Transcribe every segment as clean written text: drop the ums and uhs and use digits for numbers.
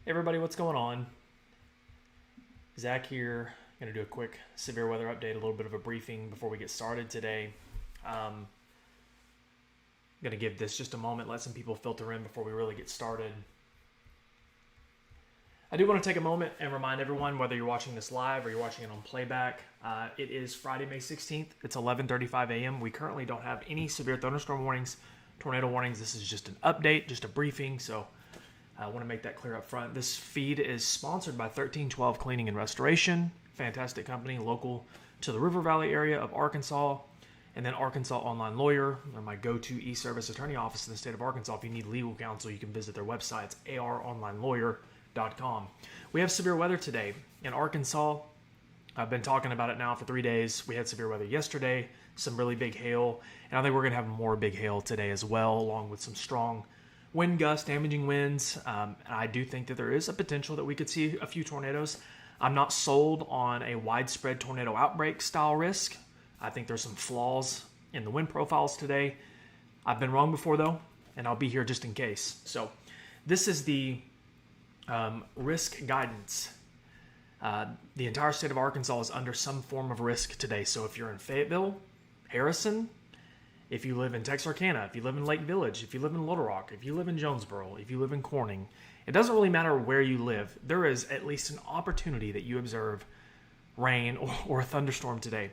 Hey everybody, what's going on? Zach here. Going to do a quick severe weather update, a little bit of a briefing before we get started today. Going to give this just a moment, let some people filter in before we really get started. I do want to take a moment and remind everyone, whether you're watching this live or you're watching it on playback, it is Friday, May 16th. It's 11:35 a.m. We currently don't have any severe thunderstorm warnings, tornado warnings. This is just an update, just a briefing, so I want to make that clear up front. This feed is sponsored by 1312 Cleaning and Restoration, fantastic company local to the River Valley area of Arkansas, and then Arkansas Online Lawyer. They're my go-to e-service attorney office in the state of Arkansas. If you need legal counsel, you can visit their website. It's aronlinelawyer.com. We have severe weather today in Arkansas. I've been talking about it now for 3 days. We had severe weather yesterday, some really big hail, and I think we're going to have more big hail today as well, along with some strong wind gusts, damaging winds. And I do think that there is a potential that we could see a few tornadoes. I'm not sold on a widespread tornado outbreak style risk. I think there's some flaws in the wind profiles today. I've been wrong before though, and I'll be here just in case. So this is the risk guidance. The entire state of Arkansas is under some form of risk today. So if you're in Fayetteville, Harrison, if you live in Texarkana, if you live in Lake Village, if you live in Little Rock, if you live in Jonesboro, if you live in Corning, it doesn't really matter where you live. There is at least an opportunity that you observe rain or a thunderstorm today.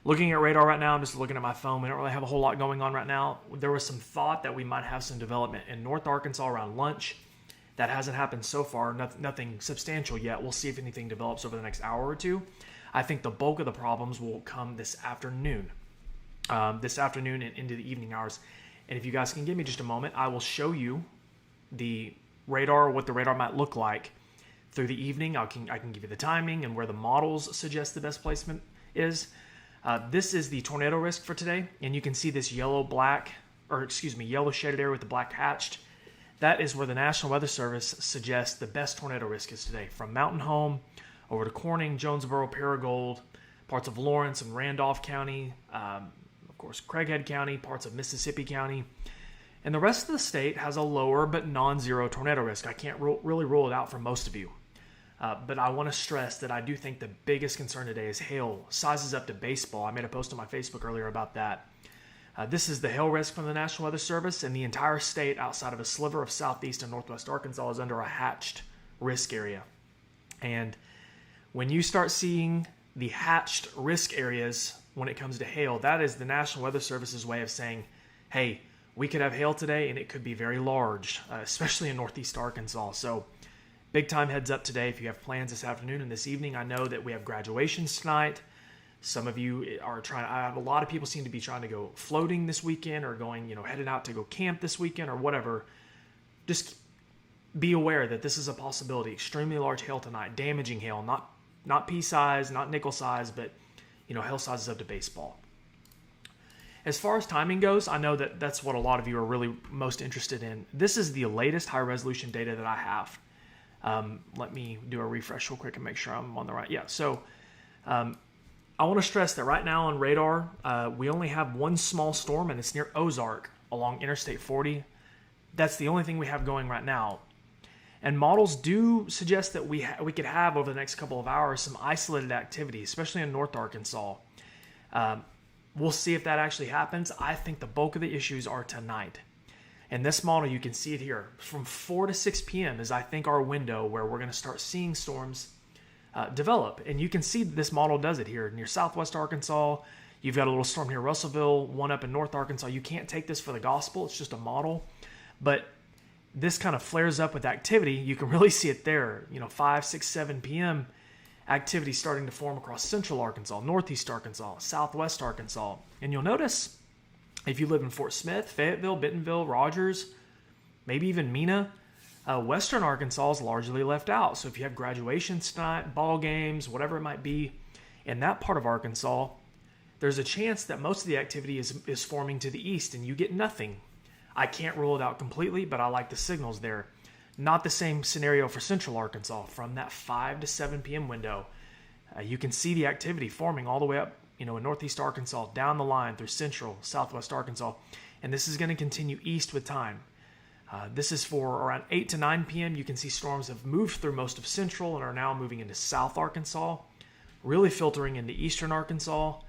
Looking at radar right now, I'm just looking at my phone. We don't really have a whole lot going on right now. There was some thought that we might have some development in North Arkansas around lunch. That hasn't happened so far, nothing substantial yet. We'll see if anything develops over the next hour or two. I think the bulk of the problems will come this afternoon. And into the evening hours. And if you guys can give me just a moment, I will show you the radar, what the radar might look like through the evening. I can give you the timing and where the models suggest the best placement is. This is the tornado risk for today, and you can see this yellow shaded area with the black hatched. That is where the National Weather Service suggests the best tornado risk is today, from Mountain Home over to Corning, Jonesboro, Paragould, parts of Lawrence and Randolph County, of course, Craighead County, parts of Mississippi County, and the rest of the state has a lower but non-zero tornado risk. I can't really rule it out for most of you, but I want to stress that I do think the biggest concern today is hail, sizes up to baseball. I made a post on my Facebook earlier about that. This is the hail risk from the National Weather Service, and the entire state outside of a sliver of southeast and northwest Arkansas is under a hatched risk area. And when you start seeing the hatched risk areas when it comes to hail, that is the National Weather Service's way of saying, hey, we could have hail today and it could be very large, especially in northeast Arkansas. So big time heads up today if you have plans this afternoon and this evening. I know that we have graduations tonight. Some of you are a lot of people seem to be trying to go floating this weekend or going, headed out to go camp this weekend or whatever. Just be aware that this is a possibility. Extremely large hail tonight, damaging hail, not pea size, not nickel size, but hail sizes up to baseball. As far as timing goes, I know that that's what a lot of you are really most interested in. This is the latest high resolution data that I have. Let me do a refresh real quick and make sure I'm on the right. Yeah, so I want to stress that right now on radar, we only have one small storm, and it's near Ozark along Interstate 40. That's the only thing we have going right now. And models do suggest that we could have over the next couple of hours some isolated activity, especially in North Arkansas. We'll see if that actually happens. I think the bulk of the issues are tonight. In this model, you can see it here. From 4 to 6 p.m. is, I think, our window where we're going to start seeing storms develop. And you can see this model does it here. Near southwest Arkansas, you've got a little storm here, Russellville, one up in North Arkansas. You can't take this for the gospel. It's just a model. But this kind of flares up with activity. You can really see it there. 5, 6, 7 p.m. activity starting to form across central Arkansas, northeast Arkansas, southwest Arkansas. And you'll notice if you live in Fort Smith, Fayetteville, Bentonville, Rogers, maybe even Mena, western Arkansas is largely left out. So if you have graduations tonight, ball games, whatever it might be, in that part of Arkansas, there's a chance that most of the activity is forming to the east and you get nothing. I can't rule it out completely, but I like the signals there. Not the same scenario for central Arkansas. From that 5 to 7 p.m. window, you can see the activity forming all the way up, in northeast Arkansas, down the line through central, southwest Arkansas. And this is going to continue east with time. This is for around 8 to 9 p.m. You can see storms have moved through most of central and are now moving into South Arkansas, really filtering into eastern Arkansas.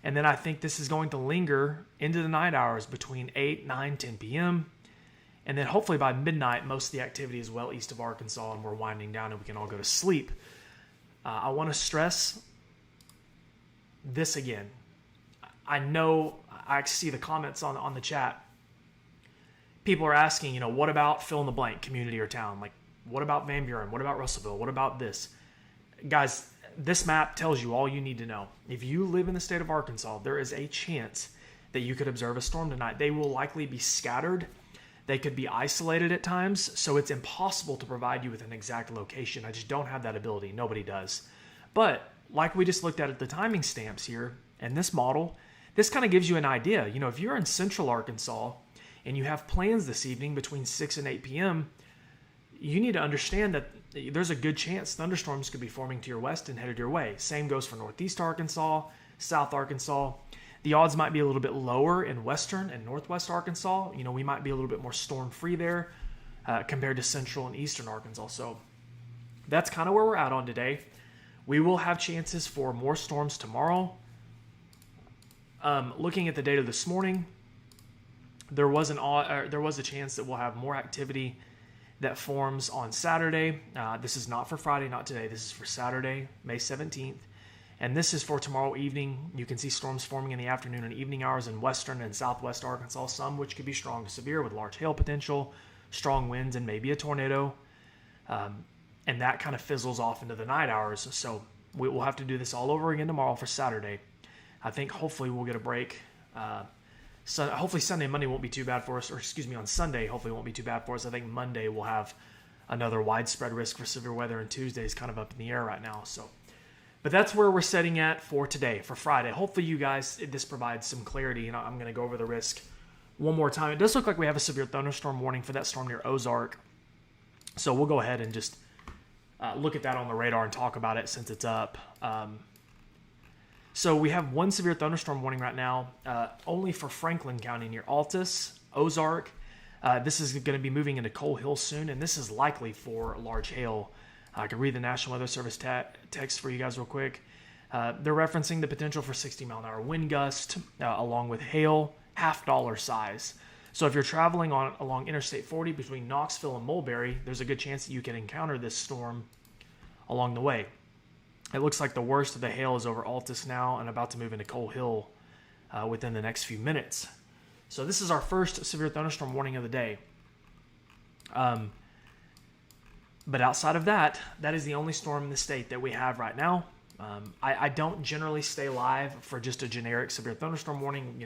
And then I think this is going to linger into the night hours between 8, 9, 10 p.m. And then hopefully by midnight, most of the activity is well east of Arkansas and we're winding down and we can all go to sleep. I want to stress this again. I know I see the comments on the chat. People are asking, what about fill in the blank community or town? Like, what about Van Buren? What about Russellville? What about this? Guys, this map tells you all you need to know. If you live in the state of Arkansas, there is a chance that you could observe a storm tonight. They will likely be scattered. They could be isolated at times, so it's impossible to provide you with an exact location. I just don't have that ability. Nobody does. But like we just looked at the timing stamps here and this model, this kind of gives you an idea. If you're in central Arkansas and you have plans this evening between 6 and 8 p.m., you need to understand that there's a good chance thunderstorms could be forming to your west and headed your way. Same goes for northeast Arkansas, south Arkansas. The odds might be a little bit lower in western and northwest Arkansas. We might be a little bit more storm-free there compared to central and eastern Arkansas. So that's kind of where we're at on today. We will have chances for more storms tomorrow. Looking at the data this morning, there was a chance that we'll have more activity that forms on Saturday. This is not for Friday, not today. This is for Saturday, May 17th. And this is for tomorrow evening. You can see storms forming in the afternoon and evening hours in western and southwest Arkansas, some which could be strong to severe with large hail potential, strong winds, and maybe a tornado. And that kind of fizzles off into the night hours. So we'll have to do this all over again tomorrow for Saturday. I think hopefully we'll get a break. Hopefully Sunday and Monday won't be too bad for us. On Sunday, hopefully it won't be too bad for us. I think Monday we'll have another widespread risk for severe weather, and Tuesday is kind of up in the air right now. But that's where we're setting at for today, for Friday. Hopefully you guys, this provides some clarity, and I'm going to go over the risk one more time. It does look like we have a severe thunderstorm warning for that storm near Ozark. So we'll go ahead and just look at that on the radar and talk about it since it's up. So we have one severe thunderstorm warning right now, only for Franklin County near Altus, Ozark. This is going to be moving into Coal Hill soon, and this is likely for large hail. I can read the National Weather Service text for you guys real quick. They're referencing the potential for 60-mile-an-hour wind gust, along with hail, $50 size. So if you're traveling along Interstate 40 between Knoxville and Mulberry, there's a good chance that you can encounter this storm along the way. It looks like the worst of the hail is over Altus now and about to move into Coal Hill within the next few minutes. So this is our first severe thunderstorm warning of the day. But outside of that, that is the only storm in the state that we have right now. I don't generally stay live for just a generic severe thunderstorm warning.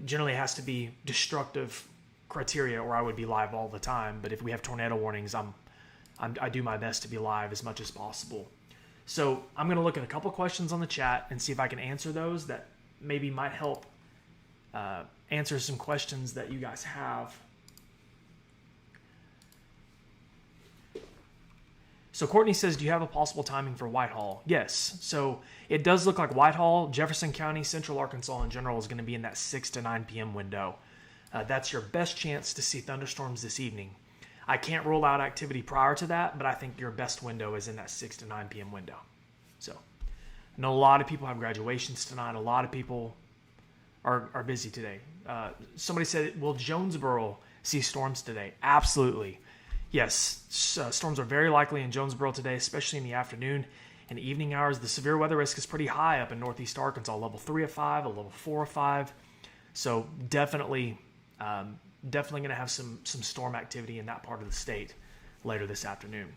Generally it has to be destructive criteria or I would be live all the time. But if we have tornado warnings, I do my best to be live as much as possible. So I'm going to look at a couple questions on the chat and see if I can answer those that maybe might help answer some questions that you guys have. So Courtney says, do you have a possible timing for Whitehall? Yes. So it does look like Whitehall, Jefferson County, Central Arkansas in general is going to be in that 6 to 9 p.m. window. That's your best chance to see thunderstorms this evening. I can't rule out activity prior to that, but I think your best window is in that 6 to 9 p.m. window. So I know a lot of people have graduations tonight. A lot of people are busy today. Somebody said, will Jonesboro see storms today? Absolutely. Yes, storms are very likely in Jonesboro today, especially in the afternoon and evening hours. The severe weather risk is pretty high up in northeast Arkansas, level 3 of 5, a level 4 of 5. So definitely going to have some storm activity in that part of the state later this afternoon.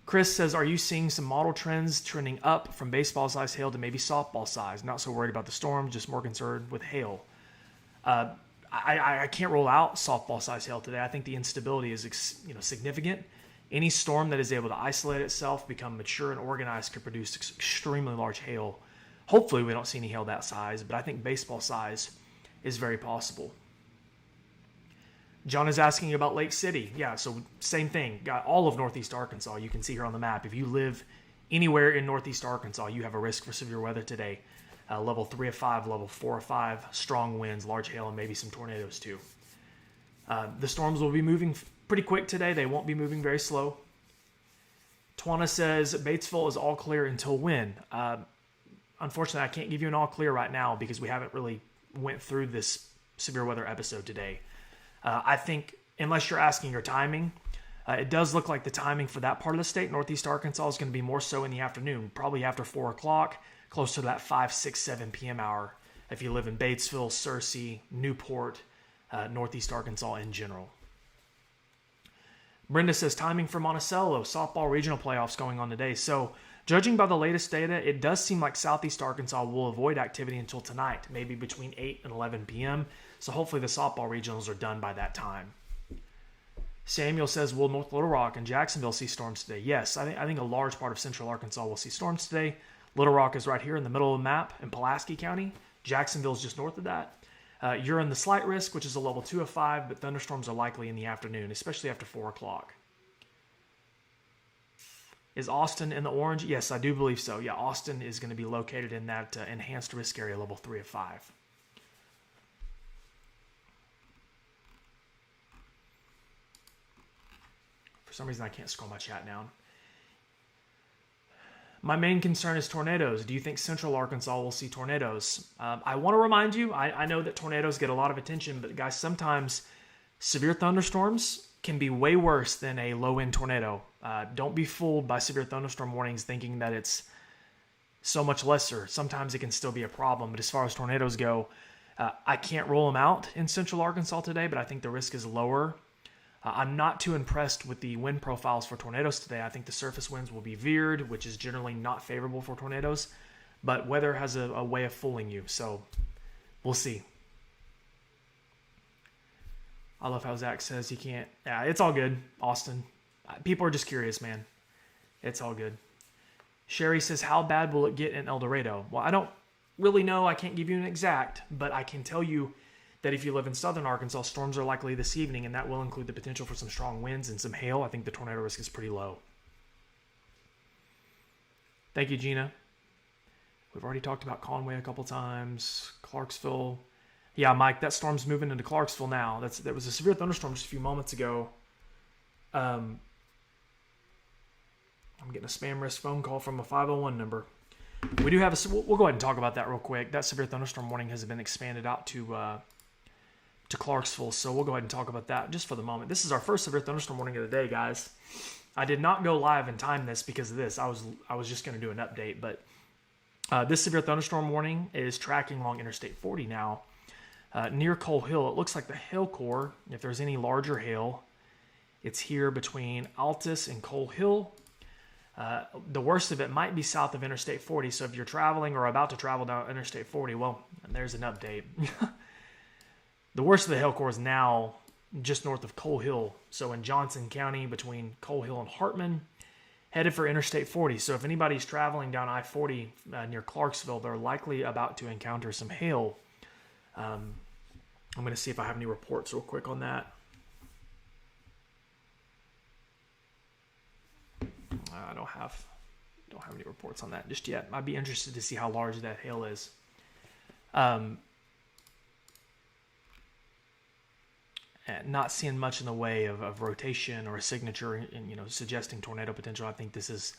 Chris says, are you seeing some model trends trending up from baseball size hail to maybe softball size? Not so worried about the storm, just more concerned with hail. I can't rule out softball size hail today. I think the instability is significant. Any storm that is able to isolate itself, become mature and organized, could produce extremely large hail. Hopefully we don't see any hail that size, but I think baseball size is very possible. John is asking about Lake City. Yeah, so same thing. Got all of northeast Arkansas. You can see here on the map. If you live anywhere in northeast Arkansas, you have a risk for severe weather today. Level 3 of 5, level 4 of 5, strong winds, large hail, and maybe some tornadoes too. The storms will be moving pretty quick today. They won't be moving very slow. Twana says Batesville is all clear until when? Unfortunately, I can't give you an all clear right now because we haven't really went through this severe weather episode today. I think unless you're asking your timing, it does look like the timing for that part of the state, Northeast Arkansas, is going to be more so in the afternoon, probably after 4 o'clock, close to that 5, 6, 7 p.m. hour if you live in Batesville, Searcy, Newport, Northeast Arkansas in general. Brenda says timing for Monticello, softball regional playoffs going on today. So judging by the latest data, it does seem like Southeast Arkansas will avoid activity until tonight, maybe between 8 and 11 p.m. So hopefully the softball regionals are done by that time. Samuel says, will North Little Rock and Jacksonville see storms today? Yes, I think a large part of central Arkansas will see storms today. Little Rock is right here in the middle of the map in Pulaski County. Jacksonville is just north of that. You're in the slight risk, which is a level 2 of 5, but thunderstorms are likely in the afternoon, especially after 4 o'clock. Is Austin in the orange? Yes, I do believe so. Yeah, Austin is going to be located in that enhanced risk area, level 3 of 5. For some reason, I can't scroll my chat down. My main concern is tornadoes. Do you think Central Arkansas will see tornadoes? I want to remind you, I know that tornadoes get a lot of attention, but guys, sometimes severe thunderstorms can be way worse than a low-end tornado. Don't be fooled by severe thunderstorm warnings thinking that it's so much lesser. Sometimes it can still be a problem, but as far as tornadoes go, I can't rule them out in Central Arkansas today, but I think the risk is lower. I'm not too impressed with the wind profiles for tornadoes today. I think the surface winds will be veered, which is generally not favorable for tornadoes, but weather has a way of fooling you, so we'll see. I love how Zach says he can't. Yeah, it's all good, Austin. People are just curious, man. It's all good. Sherry says, how bad will it get in El Dorado? Well, I don't really know. I can't give you an exact, but I can tell you that if you live in southern Arkansas, storms are likely this evening, and that will include the potential for some strong winds and some hail. I think the tornado risk is pretty low. Thank you, Gina. We've already talked about Conway a couple times. Clarksville. Yeah, Mike, that storm's moving into Clarksville now. There was a severe thunderstorm just a few moments ago. I'm getting a spam risk phone call from a 501 number. We do have we'll go ahead and talk about that real quick. That severe thunderstorm warning has been expanded out to Clarksville, so we'll go ahead and talk about that just for the moment. This is our first severe thunderstorm warning of the day, guys. I did not go live and time this because of this. I was just going to do an update, but this severe thunderstorm warning is tracking along Interstate 40 now. Near Coal Hill, it looks like the hail core, if there's any larger hail, it's here between Altus and Coal Hill. The worst of it might be south of Interstate 40, so if you're traveling or about to travel down Interstate 40, well, there's an update. The worst of the hail core is now just north of Coal Hill, so in Johnson County between Coal Hill and Hartman, headed for Interstate 40. So if anybody's traveling down I-40 near Clarksville, they're likely about to encounter some hail. I'm going to see if I have any reports real quick on that. I don't have any reports on that just yet. I'd be interested to see how large that hail is. Not seeing much in the way of rotation or a signature, and suggesting tornado potential. I think this is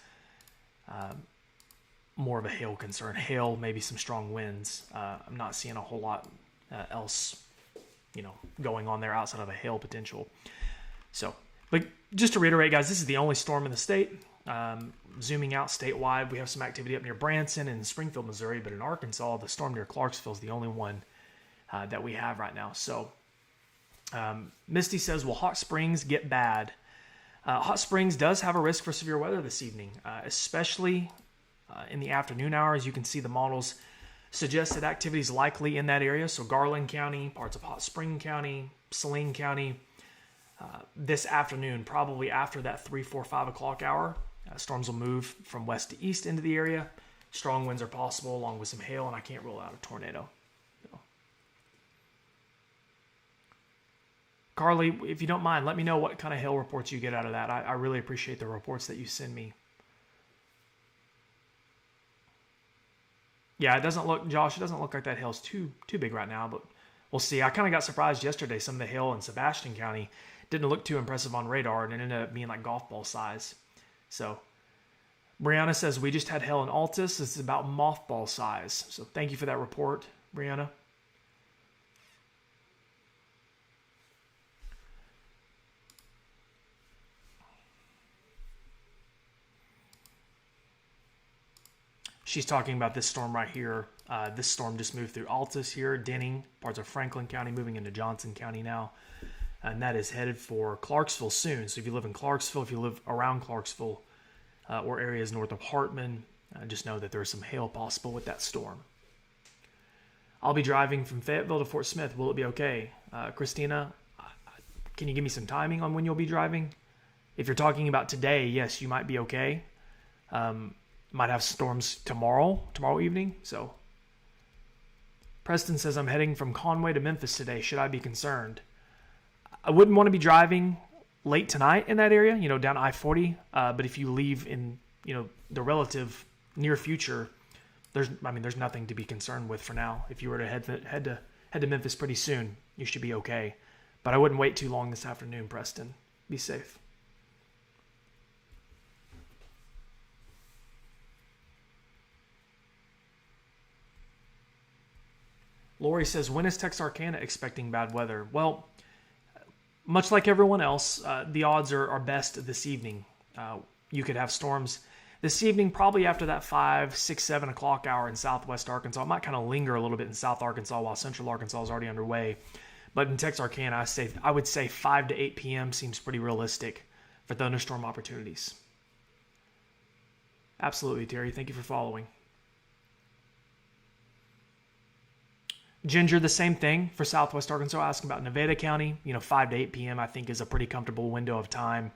more of a hail concern. Hail, maybe some strong winds. I'm not seeing a whole lot else, going on there outside of a hail potential. So, but just to reiterate, guys, this is the only storm in the state. Zooming out statewide, we have some activity up near Branson and Springfield, Missouri, but in Arkansas, the storm near Clarksville is the only one that we have right now. So, Misty says, will Hot Springs get bad? Hot Springs does have a risk for severe weather this evening, especially in the afternoon hours. You can see the models suggest that activity is likely in that area. So Garland County, parts of Hot Spring County, Saline County, this afternoon, probably after that 3, 4, 5 o'clock hour, storms will move from west to east into the area. Strong winds are possible along with some hail, and I can't rule out a tornado. So. Carly, if you don't mind, let me know what kind of hail reports you get out of that. I really appreciate the reports that you send me. Yeah, it doesn't look, Josh, it doesn't look like that hail's too big right now, but we'll see. I kind of got surprised yesterday. Some of the hail in Sebastian County didn't look too impressive on radar, and it ended up being like golf ball size. So Brianna says, we just had hail in Altus. This is about mothball size. So thank you for that report, Brianna. She's talking about this storm right here. This storm just moved through Altus here, Denning, parts of Franklin County, moving into Johnson County now. And that is headed for Clarksville soon. So if you live in Clarksville, if you live around Clarksville or areas north of Hartman, just know that there's some hail possible with that storm. I'll be driving from Fayetteville to Fort Smith. Will it be okay? Christina, can you give me some timing on when you'll be driving? If you're talking about today, yes, you might be okay. Might have storms tomorrow evening. So Preston says, I'm heading from Conway to Memphis today. Should I be concerned? I wouldn't want to be driving late tonight in that area, down I-40. But if you leave in, the relative near future, there's nothing to be concerned with for now. If you were to head to Memphis pretty soon, you should be okay. But I wouldn't wait too long this afternoon, Preston. Be safe. Lori says, when is Texarkana expecting bad weather? Well, much like everyone else, the odds are best this evening. You could have storms this evening, probably after that 5, 6, 7 o'clock hour in southwest Arkansas. It might kind of linger a little bit in South Arkansas while Central Arkansas is already underway. But in Texarkana, I would say 5 to 8 p.m. seems pretty realistic for thunderstorm opportunities. Absolutely, Terry. Thank you for following. Ginger, the same thing for southwest Arkansas. Asking about Nevada County. 5 to 8 p.m. I think is a pretty comfortable window of time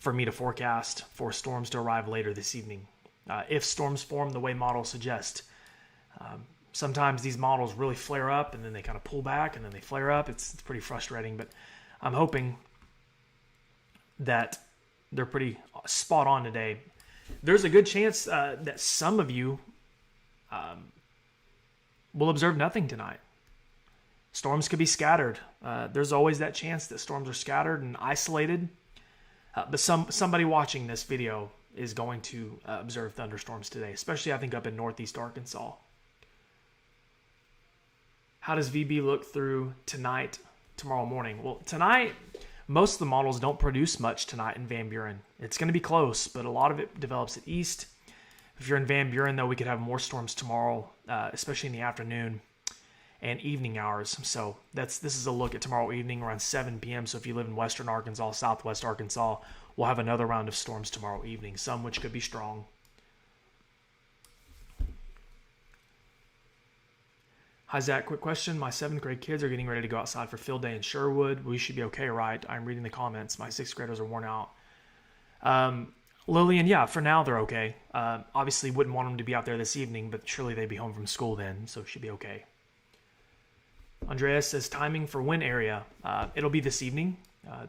for me to forecast for storms to arrive later this evening. If storms form the way models suggest. Sometimes these models really flare up and then they kind of pull back and then they flare up. It's pretty frustrating, but I'm hoping that they're pretty spot on today. There's a good chance that some of you will observe nothing tonight. Storms could be scattered. There's always that chance that storms are scattered and isolated. But somebody watching this video is going to observe thunderstorms today, especially I think up in northeast Arkansas. How does VB look through tonight, tomorrow morning? Well, tonight, most of the models don't produce much tonight in Van Buren. It's going to be close, but a lot of it develops at east. If you're in Van Buren, though, we could have more storms tomorrow, especially in the afternoon and evening hours. So this is a look at tomorrow evening around 7 p.m. So if you live in western Arkansas, southwest Arkansas, we'll have another round of storms tomorrow evening, some which could be strong. Hi, Zach. Quick question. My 7th grade kids are getting ready to go outside for field day in Sherwood. We should be okay, right? I'm reading the comments. My 6th graders are worn out. Lillian, yeah, for now they're okay. Obviously wouldn't want them to be out there this evening, but surely they'd be home from school then, so it should be okay. Andreas says timing for wind area. It'll be this evening.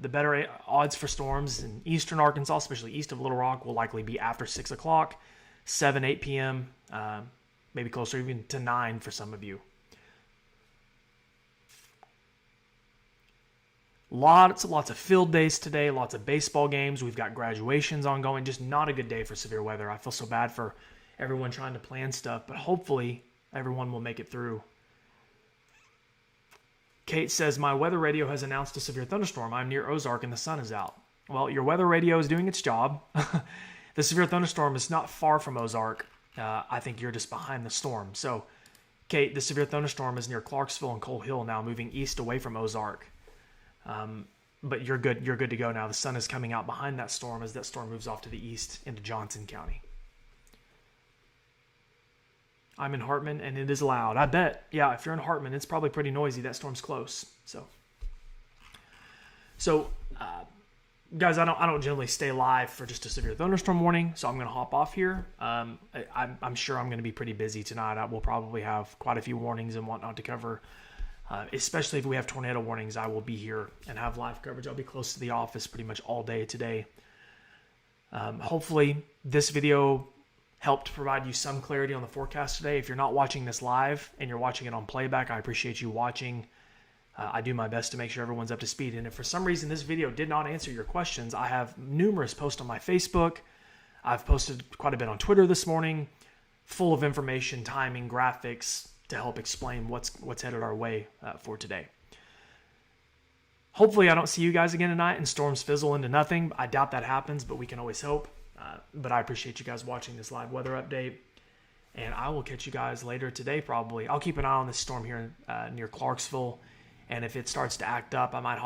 The better odds for storms in eastern Arkansas, especially east of Little Rock, will likely be after 6 o'clock, 7, 8 p.m., maybe closer even to 9 for some of you. Lots of field days today, lots of baseball games. We've got graduations ongoing. Just not a good day for severe weather. I feel so bad for everyone trying to plan stuff, but hopefully everyone will make it through. Kate says, my weather radio has announced a severe thunderstorm. I'm near Ozark and the sun is out. Well, your weather radio is doing its job. The severe thunderstorm is not far from Ozark. I think you're just behind the storm. So, Kate, the severe thunderstorm is near Clarksville and Coal Hill now, moving east away from Ozark. But you're good. You're good to go now. The sun is coming out behind that storm as that storm moves off to the east into Johnson County. I'm in Hartman and it is loud. I bet. Yeah, if you're in Hartman, it's probably pretty noisy. That storm's close. So, guys, I don't generally stay live for just a severe thunderstorm warning, so I'm going to hop off here. I'm sure I'm going to be pretty busy tonight. I will probably have quite a few warnings and whatnot to cover. Especially if we have tornado warnings, I will be here and have live coverage. I'll be close to the office pretty much all day today. Hopefully this video helped provide you some clarity on the forecast today. If you're not watching this live and you're watching it on playback, I appreciate you watching I do my best to make sure everyone's up to speed. And if for some reason this video did not answer your questions, I have numerous posts on my Facebook. I've posted quite a bit on Twitter this morning, full of information, timing, graphics to help explain what's headed our way for today. Hopefully I don't see you guys again tonight and storms fizzle into nothing. I doubt that happens, but we can always hope. But I appreciate you guys watching this live weather update. And I will catch you guys later today probably. I'll keep an eye on this storm here near Clarksville. And if it starts to act up, I might